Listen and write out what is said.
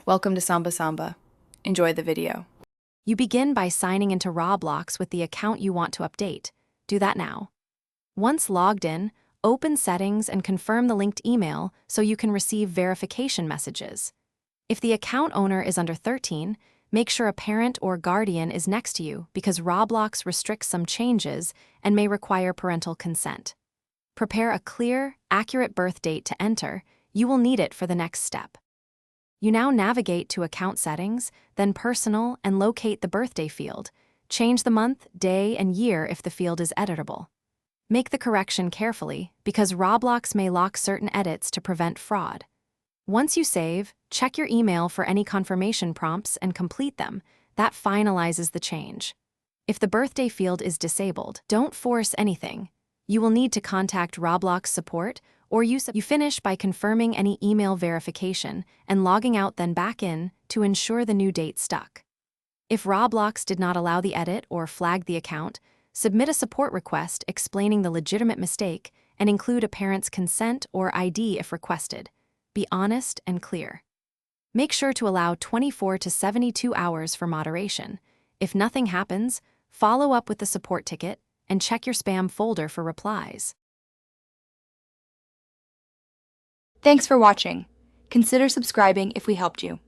Welcome to Samba Samba. Enjoy the video. You begin by signing into Roblox with the account you want to update. Do that now. Once logged in, open Settings and confirm the linked email so you can receive verification messages. If the account owner is under 13, make sure a parent or guardian is next to you because Roblox restricts some changes and may require parental consent. Prepare a clear, accurate birth date to enter. You will need it for the next step. You now navigate to Account Settings, then Personal, and locate the birthday field. Change the month, day, and year if the field is editable. Make the correction carefully, because Roblox may lock certain edits to prevent fraud. Once you save, check your email for any confirmation prompts and complete them. That finalizes the change. If the birthday field is disabled, don't force anything. You will need to contact Roblox support, or you finish by confirming any email verification and logging out, then back in to ensure the new date stuck. If Roblox did not allow the edit or flag the account, submit a support request explaining the legitimate mistake and include a parent's consent or ID if requested. Be honest and clear. Make sure to allow 24 to 72 hours for moderation. If nothing happens, follow up with the support ticket and check your spam folder for replies. Thanks for watching. Consider subscribing if we helped you.